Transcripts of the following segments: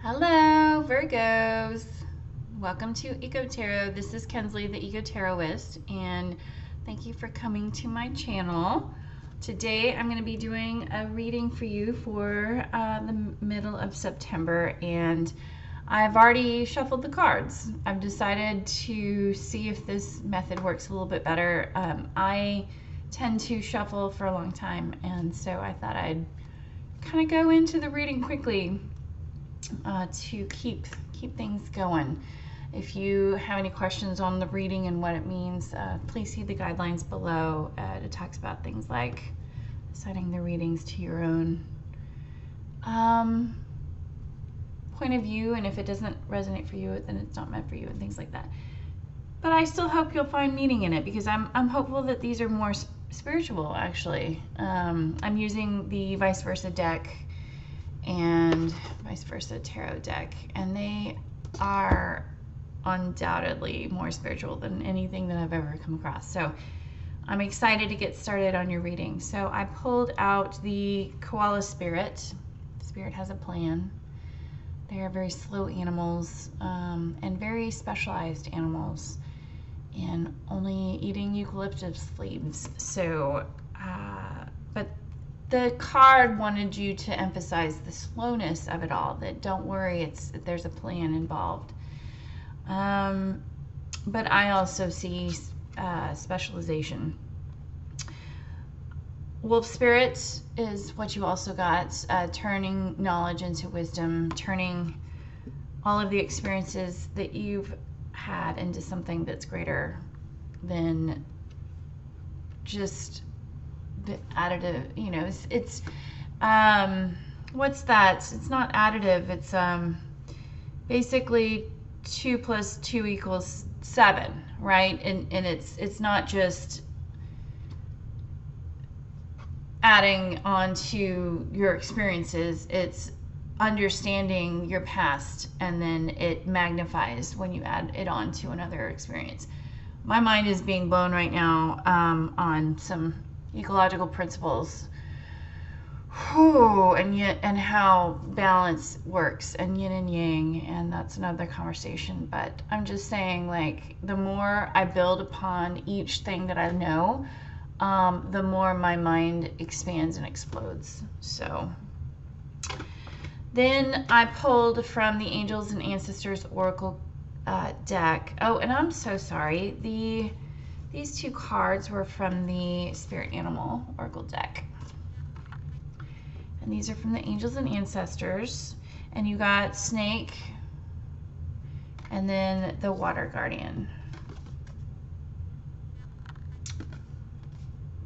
Hello, Virgos. Welcome to Eco Tarot. This is Kensley, the Eco Tarotist, and thank you for coming to my channel. Today, I'm going to be doing a reading for you for the middle of September, and I've already shuffled the cards. I've decided to see if this method works a little bit better. I tend to shuffle for a long time, and so I thought I'd kind of go into the reading quickly to keep things going. If you have any questions on the reading and what it means, please see the guidelines below. It talks about things like assigning the readings to your own point of view, and if it doesn't resonate for you, then it's not meant for you, and things like that. But I still hope you'll find meaning in it, because I'm hopeful that these are more spiritual, actually. I'm using the vice versa deck and vice versa tarot deck, and they are undoubtedly more spiritual than anything that I've ever come across. So I'm excited to get started on your reading. So I pulled out the koala spirit. Spirit has a plan. They are very slow animals and very specialized animals in only eating eucalyptus leaves. So but the card wanted you to emphasize the slowness of it all, that don't worry, there's a plan involved. But I also see specialization. Wolf spirit is what you also got, turning knowledge into wisdom, turning all of the experiences that you've had into something that's greater than just the additive, you know. It's what's that? It's not additive. It's basically 2 + 2 = 7, right? And it's not just adding on to your experiences. It's understanding your past, and then it magnifies when you add it on to another experience. My mind is being blown right now on some ecological principles, and how balance works, and yin and yang, and that's another conversation. But I'm just saying, like, the more I build upon each thing that I know, the more my mind expands and explodes. So then I pulled from the Angels and Ancestors Oracle deck. Oh, and I'm so sorry. These 2 cards were from the Spirit Animal Oracle deck. And these are from the Angels and Ancestors. And you got Snake and then the Water Guardian.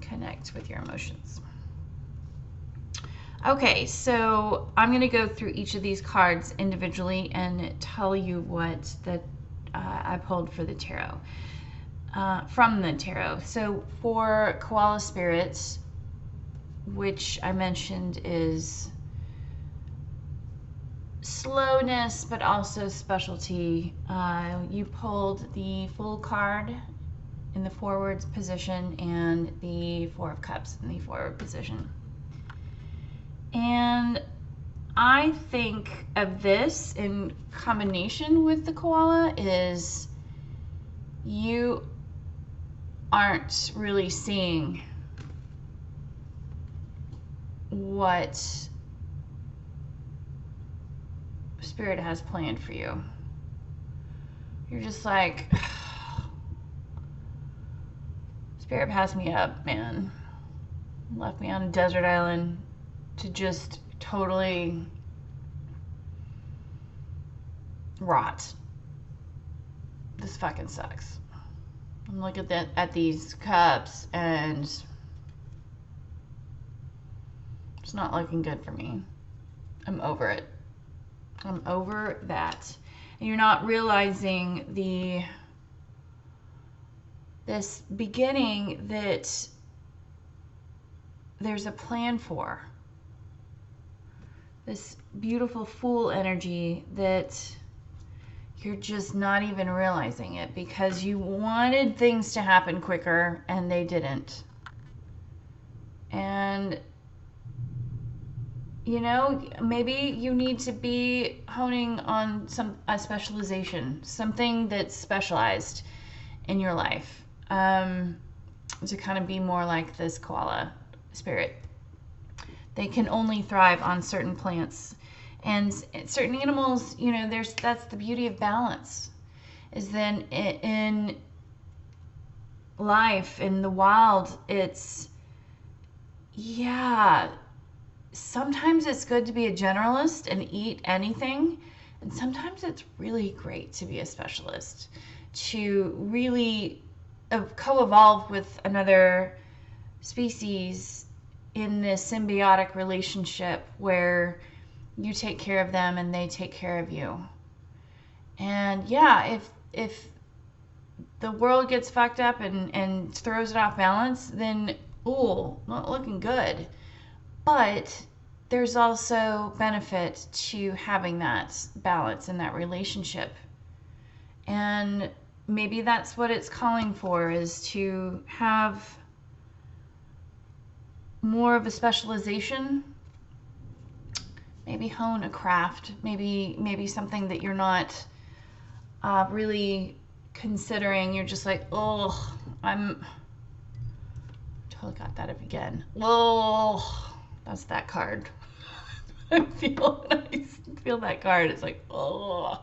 Connect with your emotions. Okay, so I'm going to go through each of these cards individually and tell you what I pulled for the tarot. From the tarot. So for koala spirits, which I mentioned is slowness but also specialty, you pulled the Fool card in the forwards position and the 4 of Cups in the forward position. And I think of this in combination with the koala is you aren't really seeing what Spirit has planned for you. You're just like, Spirit passed me up, man. Left me on a desert island to just totally rot. This fucking sucks. I'm looking at these cups, and it's not looking good for me. I'm over it. I'm over that. And you're not realizing this beginning that there's a plan for. This beautiful Fool energy that you're just not even realizing it, because you wanted things to happen quicker and they didn't. And You know, maybe you need to be honing on a specialization, something that's specialized in your life, to kind of be more like this koala spirit. They can only thrive on certain plants, and certain animals, you know, that's the beauty of balance, is then in life, in the wild, it's, yeah, sometimes it's good to be a generalist and eat anything, and sometimes it's really great to be a specialist, to really co-evolve with another species in this symbiotic relationship where you take care of them and they take care of you. And yeah, if the world gets fucked up and throws it off balance, then ooh, not looking good. But there's also benefit to having that balance in that relationship. And maybe that's what it's calling for, is to have more of a specialization. Maybe hone a craft. Maybe something that you're not really considering. You're just like, oh, I'm totally got that up again. Oh, that's that card. I feel that card. It's like, oh,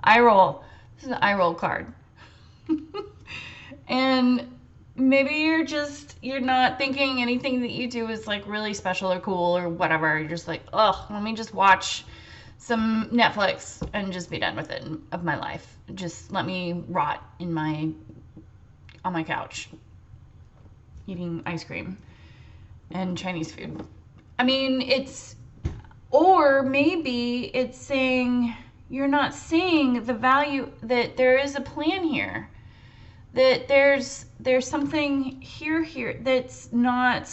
eye roll. This is an eye roll card. And maybe you're not thinking anything that you do is like really special or cool or whatever. You're just like, oh, let me just watch some Netflix and just be done with it of my life. Just let me rot on my couch eating ice cream and Chinese food. I mean, or maybe it's saying you're not seeing the value, that there is a plan here, that there's something here that's not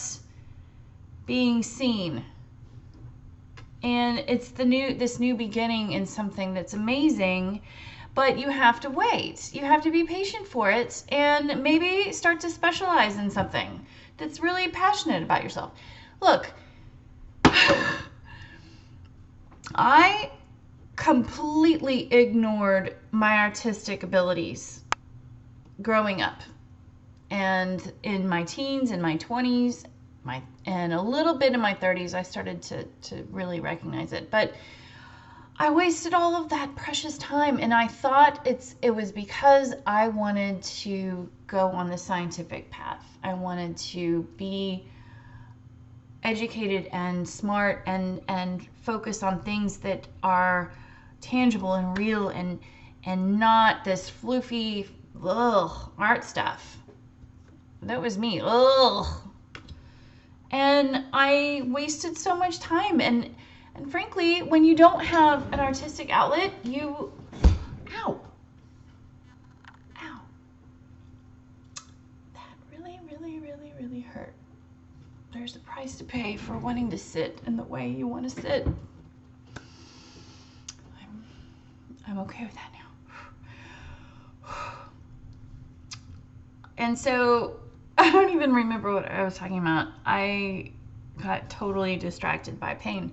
being seen, and it's this new beginning in something that's amazing. But you have to wait. You have to be patient for it, and maybe start to specialize in something that's really passionate about yourself. Look, I completely ignored my artistic abilities growing up, and in my teens, in my 20s, and a little bit in my 30s, I started to really recognize it. But I wasted all of that precious time, and I thought it was because I wanted to go on the scientific path. I wanted to be educated and smart and focus on things that are tangible and real, and not this floofy art stuff. That was me. And I wasted so much time, and frankly, when you don't have an artistic outlet, ow, that really, really, really, really hurt. There's a price to pay for wanting to sit in the way you want to sit. I'm okay with that now. And so, I don't even remember what I was talking about. I got totally distracted by pain.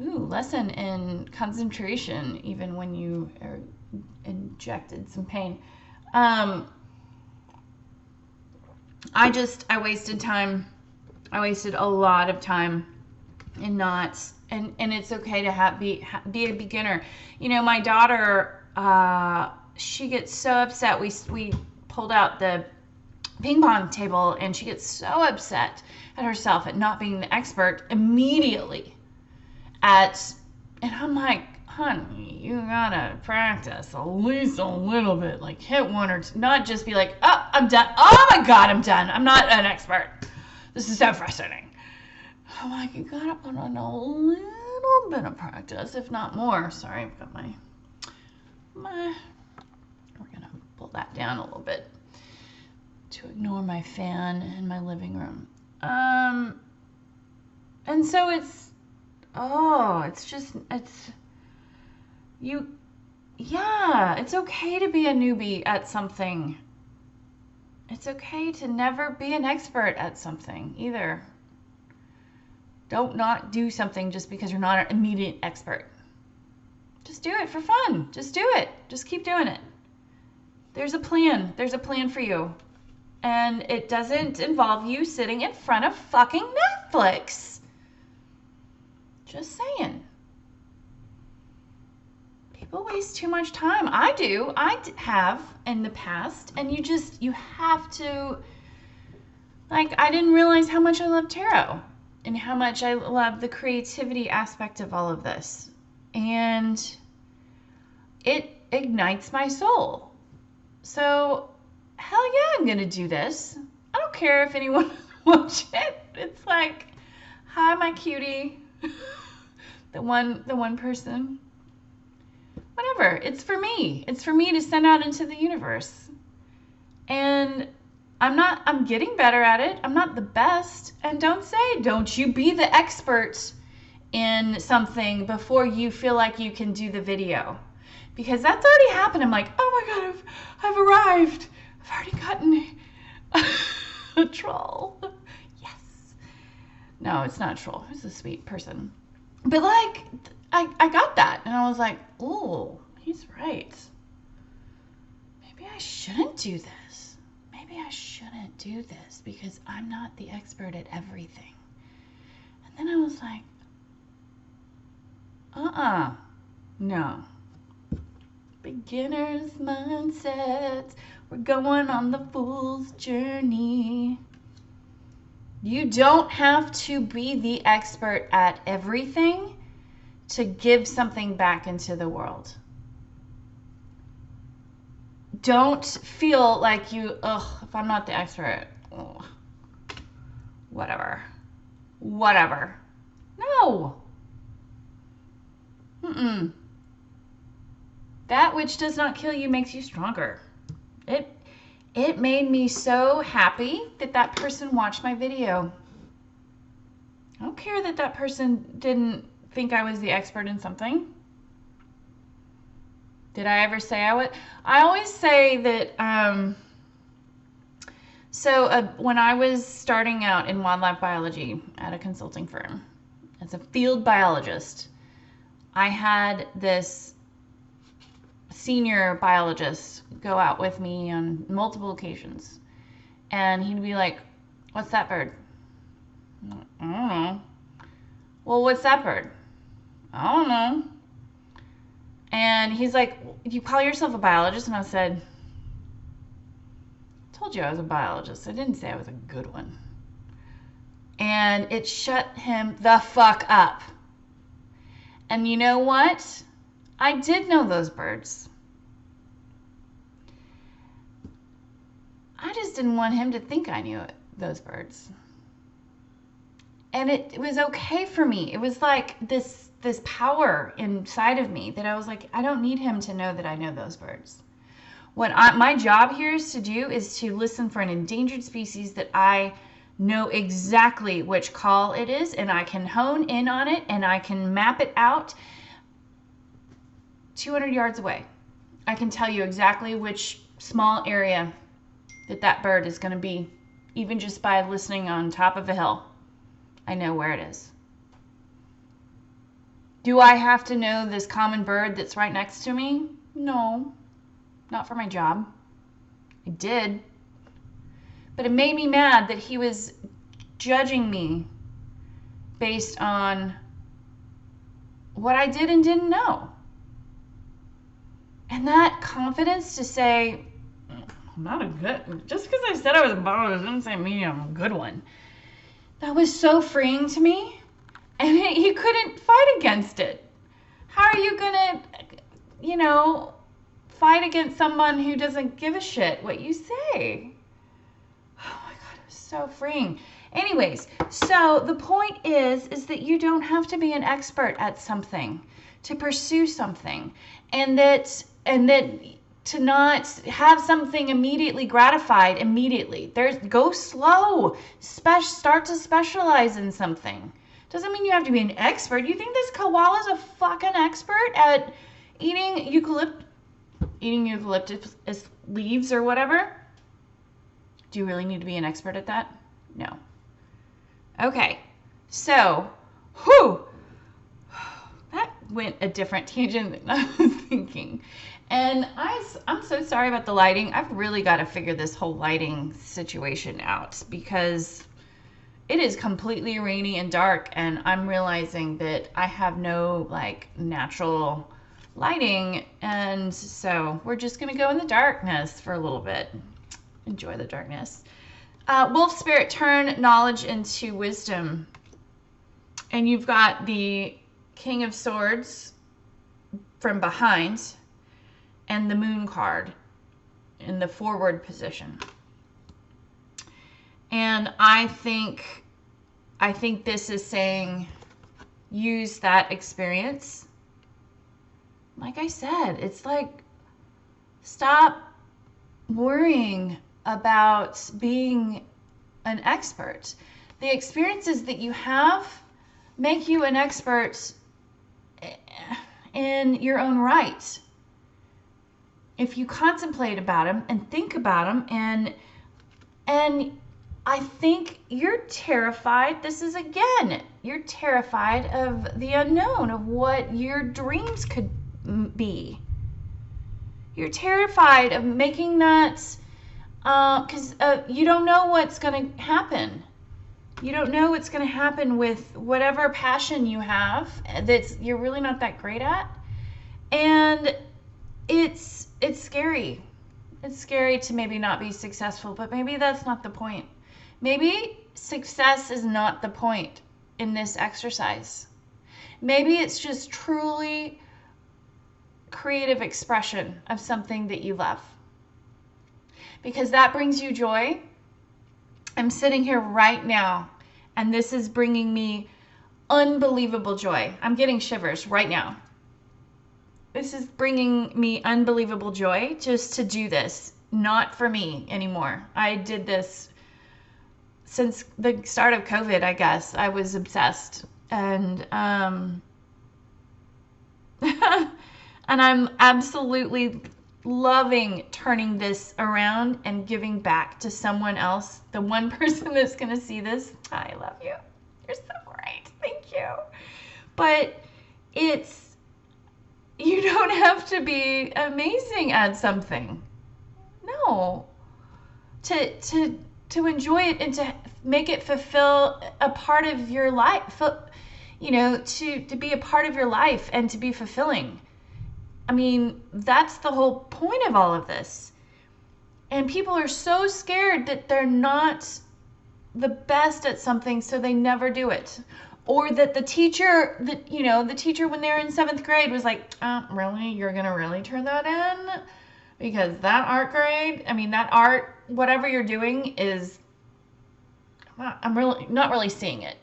Ooh, lesson in concentration, even when you are injected some pain. I wasted time. I wasted a lot of time in knots, and it's okay to be a beginner. You know, my daughter, she gets so upset. We pulled out the ping pong table, and she gets so upset at herself at not being the expert immediately. And I'm like, honey, you gotta practice at least a little bit, like hit one or two, not just be like, oh, I'm done. Oh my God, I'm done. I'm not an expert. This is so frustrating. I'm like, you gotta put on a little bit of practice, if not more. Sorry, I've got my, we're gonna pull that down a little bit to ignore my fan in my living room. And so it's okay to be a newbie at something. It's okay to never be an expert at something either. Don't not do something just because you're not an immediate expert. Just do it for fun. Just do it. Just keep doing it. There's a plan. There's a plan for you. And it doesn't involve you sitting in front of fucking Netflix. Just saying. People waste too much time. I do. I have in the past. And you have to, like, I didn't realize how much I love tarot and how much I love the creativity aspect of all of this. And it ignites my soul. So, hell yeah, I'm going to do this. I don't care if anyone watch it. It's like, hi, my cutie. the one person. Whatever. It's for me. It's for me to send out into the universe. And I'm getting better at it. I'm not the best. And don't you be the expert in something before you feel like you can do the video. Because that's already happened. I'm like, oh my God, I've arrived. I've already gotten a troll. Yes. No, it's not a troll. It's a sweet person. But like, I got that. And I was like, oh, he's right. Maybe I shouldn't do this. Maybe I shouldn't do this because I'm not the expert at everything. And then I was like, no. Beginner's mindset. We're going on the fool's journey. You don't have to be the expert at everything to give something back into the world. Don't feel like if I'm not the expert, whatever. No. That which does not kill you makes you stronger. It made me so happy that person watched my video. I don't care that person didn't think I was the expert in something. Did I ever say I would? I always say that, when I was starting out in wildlife biology at a consulting firm as a field biologist, I had this senior biologist go out with me on multiple occasions. And he'd be like, what's that bird? I don't know. Well, what's that bird? I don't know. And he's like, you call yourself a biologist? And I said, I told you I was a biologist. I didn't say I was a good one. And it shut him the fuck up. And you know what? I did know those birds. I just didn't want him to think I knew those birds. And it was okay for me. It was like this power inside of me that I was like, I don't need him to know that I know those birds. What my job here is to do is to listen for an endangered species that I know exactly which call it is, and I can hone in on it, and I can map it out 200 yards away. I can tell you exactly which small area that bird is going to be, even just by listening on top of a hill. I know where it is. Do I have to know this common bird that's right next to me? No, not for my job. I did. But it made me mad that he was judging me based on what I did and didn't know. And that confidence to say, I'm not a good, just because I said I was a biologist doesn't say me I'm a good one. That was so freeing to me. And he couldn't fight against it. How are you going to, fight against someone who doesn't give a shit what you say? Oh my God, it was so freeing. Anyways, so the point is that you don't have to be an expert at something to pursue something. And that to not have something immediately gratified immediately. Go slow. Start to specialize in something. Doesn't mean you have to be an expert. You think this koala's a fucking expert at eating eucalyptus leaves or whatever? Do you really need to be an expert at that? No. Okay. So Whew! That went a different tangent than I was thinking. And I'm so sorry about the lighting. I've really got to figure this whole lighting situation out because it is completely rainy and dark, and I'm realizing that I have no like natural lighting, and so we're just gonna go in the darkness for a little bit. Enjoy the darkness. Wolf spirit, turn knowledge into wisdom. And you've got the King of Swords from behind and the Moon card in the forward position. And I think this is saying use that experience. Like I said, it's like stop worrying about being an expert. The experiences that you have make you an expert in your own right. If you contemplate about them and think about them, and I think you're terrified. This is again, you're terrified of the unknown, of what your dreams could be. You're terrified of making that because you don't know what's going to happen. You don't know what's going to happen with whatever passion you have that you're really not that great at. And it's scary. It's scary to maybe not be successful, but maybe that's not the point. Maybe success is not the point in this exercise. Maybe it's just truly creative expression of something that you love. Because that brings you joy. I'm sitting here right now, and this is bringing me unbelievable joy. I'm getting shivers right now. This is bringing me unbelievable joy just to do this. Not for me anymore. I did this since the start of COVID, I guess. I was obsessed. And and I'm absolutely loving turning this around and giving back to someone else. The one person that's going to see this, I love you. You're so great. Thank you. But you don't have to be amazing at something. No. To enjoy it and to make it fulfill a part of your life, you know, to be a part of your life and to be fulfilling. I mean, that's the whole point of all of this. And people are so scared that they're not the best at something, so they never do it. Or that the teacher when they were in 7th grade was like, really? You're going to really turn that in? Because that art grade, I mean, that art, whatever you're doing is, I'm really not really seeing it.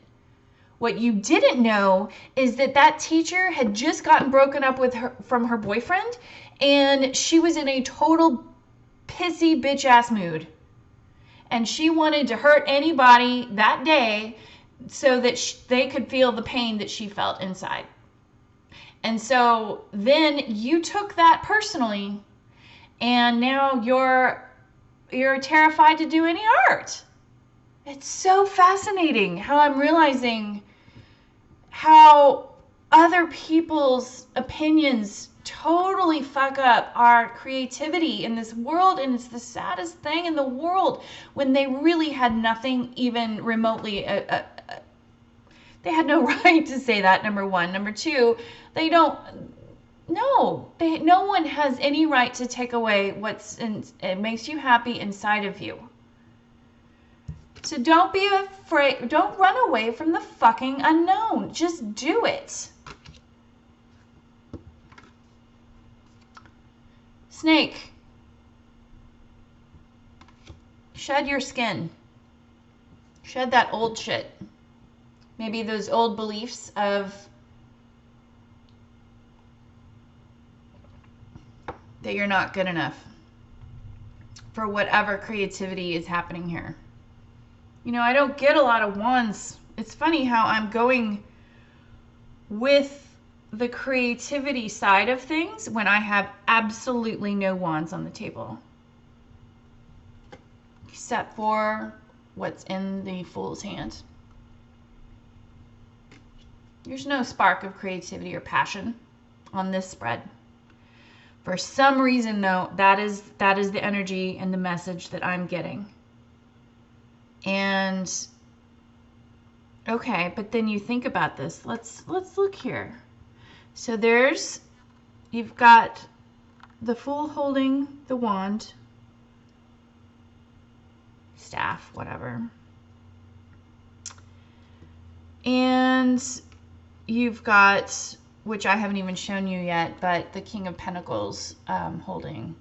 What you didn't know is that teacher had just gotten broken up from her boyfriend, and she was in a total pissy bitch ass mood. And she wanted to hurt anybody that day so that they could feel the pain that she felt inside. And so then you took that personally, and now you're terrified to do any art. It's so fascinating how I'm realizing how other people's opinions totally fuck up our creativity in this world, and it's the saddest thing in the world when they really had nothing even remotely they had no right to say that, number one. Number two, no one has any right to take away it makes you happy inside of you. So don't be afraid. Don't run away from the fucking unknown. Just do it. Snake. Shed your skin. Shed that old shit. Maybe those old beliefs of that you're not good enough for whatever creativity is happening here. You know, I don't get a lot of wands. It's funny how I'm going with the creativity side of things when I have absolutely no wands on the table. Except for what's in the Fool's hand. There's no spark of creativity or passion on this spread. For some reason, though, that is the energy and the message that I'm getting. And okay, but then you think about this. Let's look here. So you've got the Fool holding the wand, staff, whatever. And you've got, which I haven't even shown you yet, but the King of Pentacles holding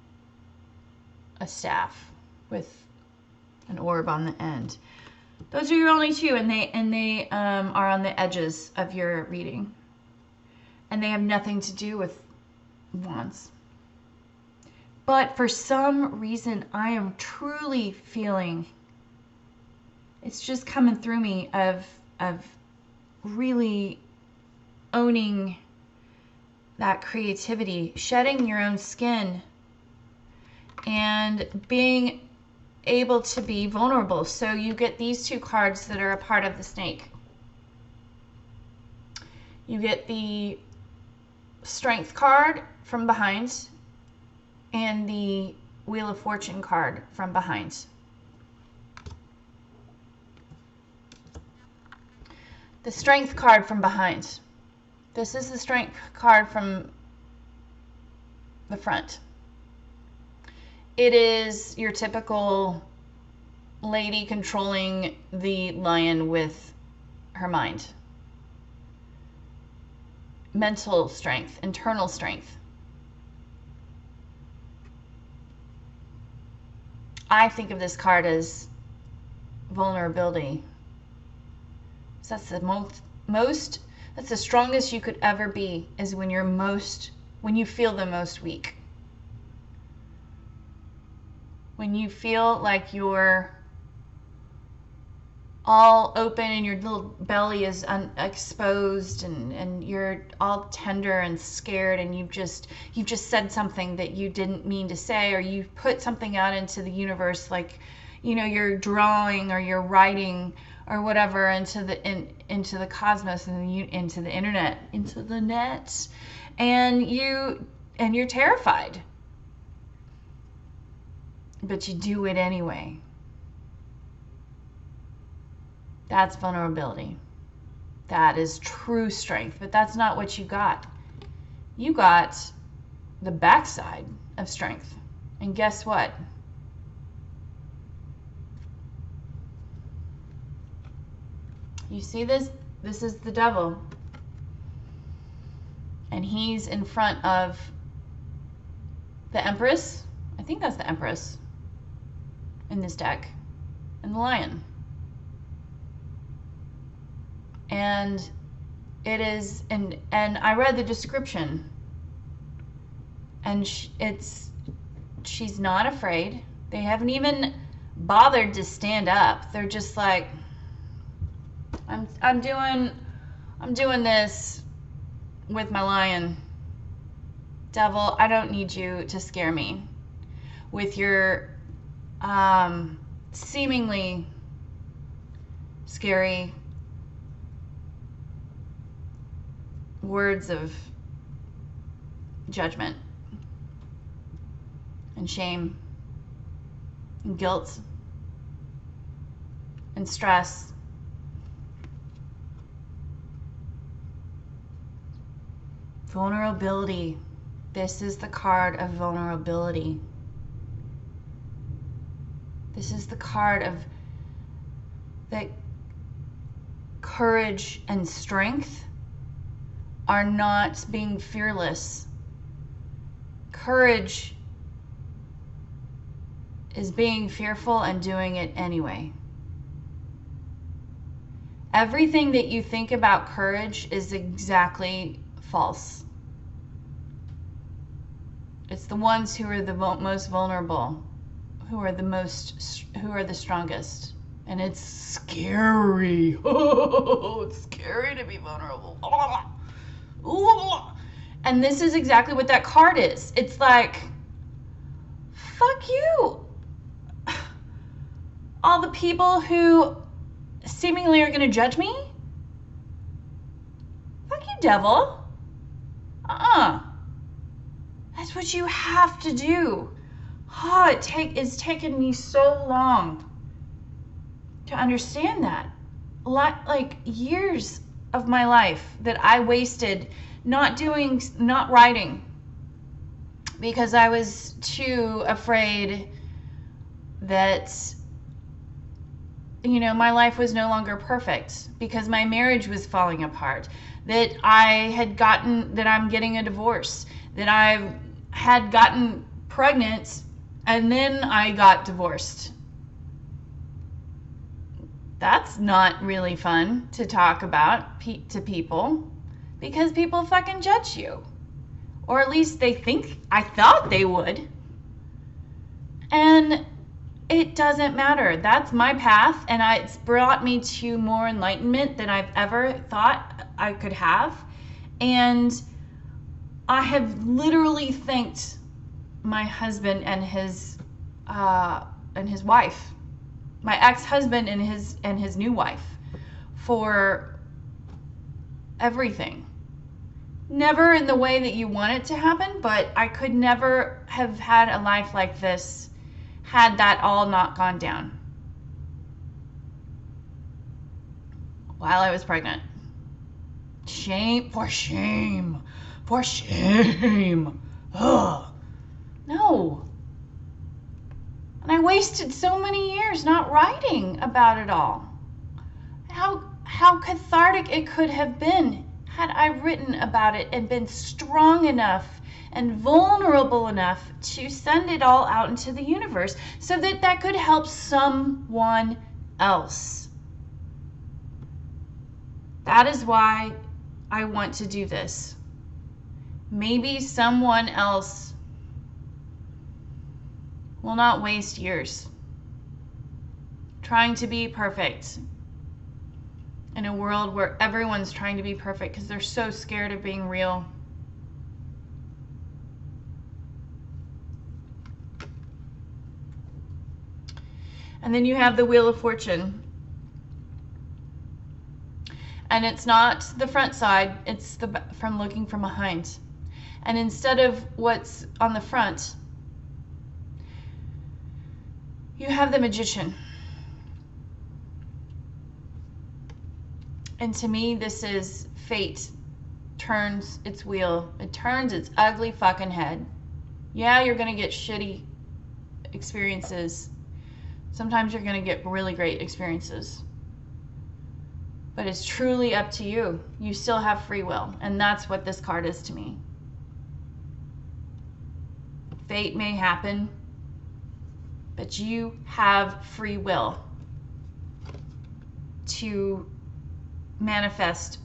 a staff with an orb on the end. Those are your only two, and they are on the edges of your reading. And they have nothing to do with wands. But for some reason, I am truly feeling, it's just coming through me of really owning that creativity, shedding your own skin, and being able to be vulnerable. So you get these two cards that are a part of the snake. You get the Strength card from behind and the Wheel of Fortune card from behind. The Strength card from behind. This is the Strength card from the front. It is your typical lady controlling the lion with her mind. Mental strength, internal strength. I think of this card as vulnerability. So that's that's the strongest you could ever be, is when you feel the most weak. When you feel like you're all open and your little belly is exposed and you're all tender and scared, and you've just said something that you didn't mean to say, or you've put something out into the universe, like, you know, you're drawing or you're writing or whatever into the cosmos and into the internet, into the net, and you're terrified, but you do it anyway. That's vulnerability. That is true strength, but that's not what you got. You got the backside of strength. And guess what? You see this? This is the devil. And he's in front of the Empress. I think that's the Empress in this deck. And the Lion. And it is, and I read the description, and she's not afraid. They haven't even bothered to stand up. They're just like, I'm doing this with my lion. Devil, I don't need you to scare me with your seemingly scary words of judgment and shame and guilt and stress. Vulnerability. This is the card of vulnerability. This is the card of that courage and strength are not being fearless. Courage is being fearful and doing it anyway. Everything that you think about courage is exactly false. It's the ones who are the most vulnerable, who are the strongest. And it's scary. Oh, it's scary to be vulnerable. And this is exactly what that card is. It's like, fuck you. All the people who seemingly are going to judge me, devil. That's what you have to do. Oh, it's taken me so long to understand that. Like years of my life that I wasted not writing because I was too afraid that, you know, my life was no longer perfect, because my marriage was falling apart, that I'm getting a divorce, that I had gotten pregnant and then I got divorced. That's not really fun to talk about to people, because people fucking judge you. Or at least I thought they would. And it doesn't matter. That's my path, and it's brought me to more enlightenment than I've ever thought I could have. And I have literally thanked my husband and his wife, my ex-husband and his new wife, for everything. Never in the way that you want it to happen, but I could never have had a life like this had that all not gone down while I was pregnant. Shame. Ugh. No. And I wasted so many years not writing about it all. How cathartic it could have been had I written about it and been strong enough and vulnerable enough to send it all out into the universe so that could help someone else. That is why I want to do this. Maybe someone else will not waste years trying to be perfect in a world where everyone's trying to be perfect because they're so scared of being real. And then you have the Wheel of Fortune. And it's not the front side, it's from looking from behind. And instead of what's on the front, you have the Magician. And to me, this is fate turns its wheel. It turns its ugly fucking head. Yeah, you're gonna get shitty experiences. Sometimes you're gonna get really great experiences. But it's truly up to you. You still have free will. And that's what this card is to me. Fate may happen, but you have free will to manifest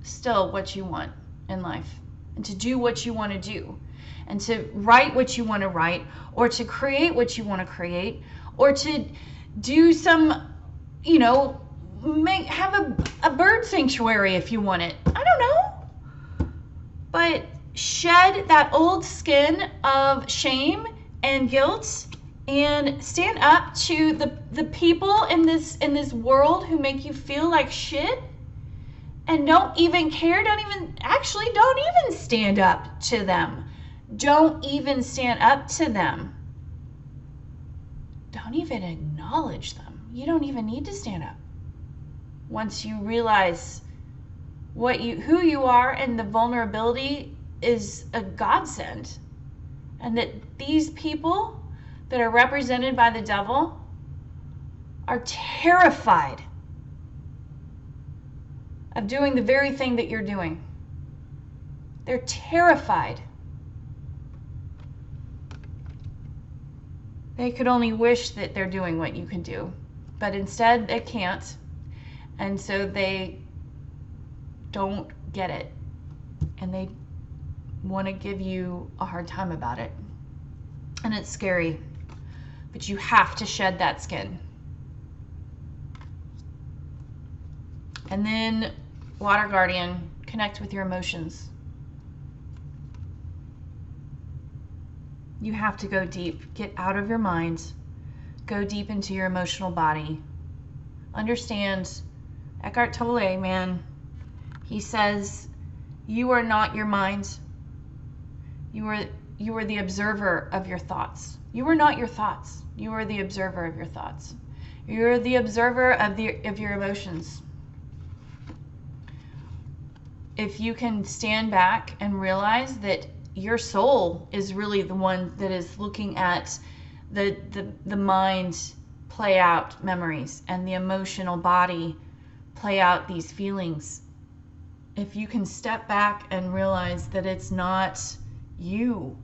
still what you want in life, and to do what you want to do, and to write what you want to write, or to create what you want to create, or to do some, you know, have a bird sanctuary if you want it. I don't know. But shed that old skin of shame and guilt and stand up to the people in this world who make you feel like shit and don't even care, don't even stand up to them. Don't even stand up to them. Don't even acknowledge them. You don't even need to stand up. Once you realize who you are, and the vulnerability is a godsend, and that these people that are represented by the devil are terrified of doing the very thing that you're doing. They're terrified. They could only wish that they're doing what you can do, but instead they can't. And so they don't get it, and they want to give you a hard time about it. And it's scary, but you have to shed that skin. And then Water Guardian, connect with your emotions. You have to go deep. Get out of your mind. Go deep into your emotional body. Understand Eckhart Tolle, man, He says, you are not your mind. You are the observer of your thoughts. You are not your thoughts. You are the observer of your thoughts. You're the observer of your emotions. If you can stand back and realize that your soul is really the one that is looking at the mind play out memories and the emotional body play out these feelings. If you can step back and realize that it's not you.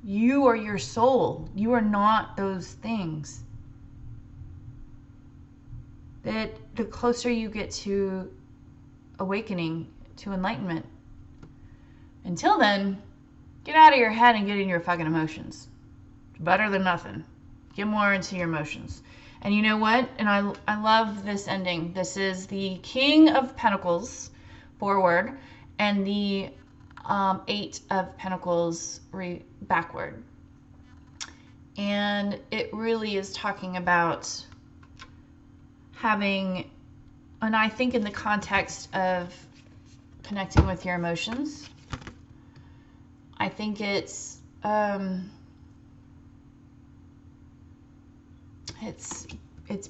You are your soul. You are not those things. That the closer you get to awakening, to enlightenment. Until then, get out of your head and get in your fucking emotions. It's better than nothing. Get more into your emotions. And you know what? And I love this ending. This is the King of Pentacles forward and the Eight of Pentacles backward. And it really is talking about having, and I think in the context of connecting with your emotions, I think it's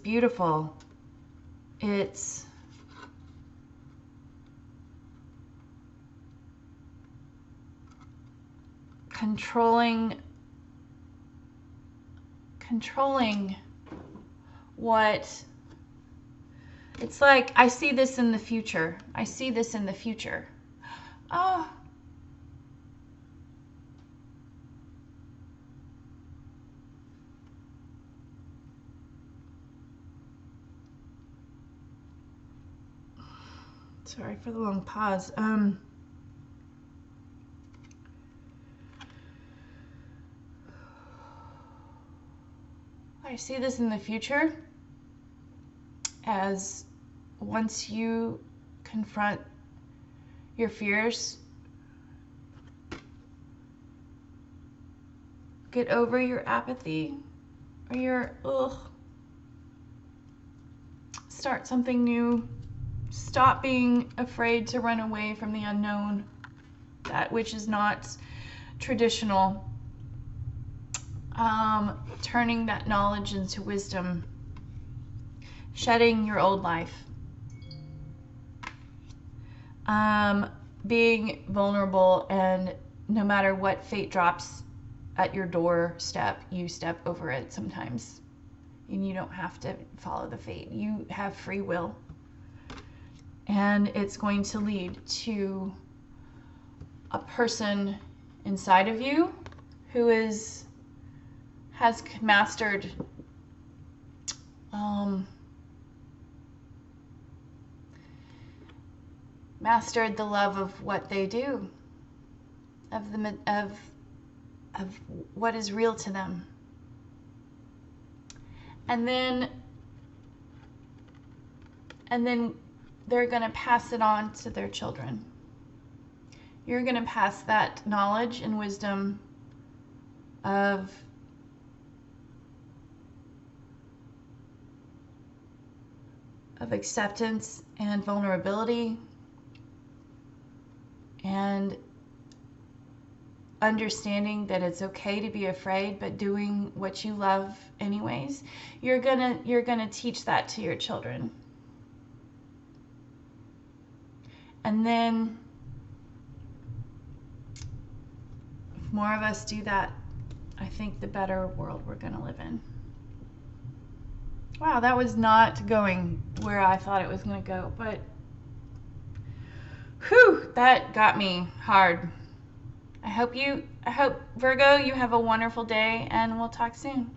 beautiful. It's controlling what it's like. I see this in the future. I see this in the future. Oh. Sorry for the long pause. I see this in the future as once you confront your fears, get over your apathy or your start something new. Stop being afraid to run away from the unknown, that which is not traditional. Turning that knowledge into wisdom, shedding your old life, being vulnerable, and no matter what fate drops at your doorstep, you step over it sometimes, and you don't have to follow the fate. You have free will, and it's going to lead to a person inside of you who has mastered mastered the love of what they do, of what is real to them. And then they're going to pass it on to their children. You're going to pass that knowledge and wisdom of acceptance and vulnerability and understanding that it's okay to be afraid, but doing what you love anyways. You're gonna teach that to your children. And then if more of us do that, I think the better world we're gonna live in. Wow, that was not going where I thought it was going to go, but whew, that got me hard. I hope Virgo, you have a wonderful day, and we'll talk soon.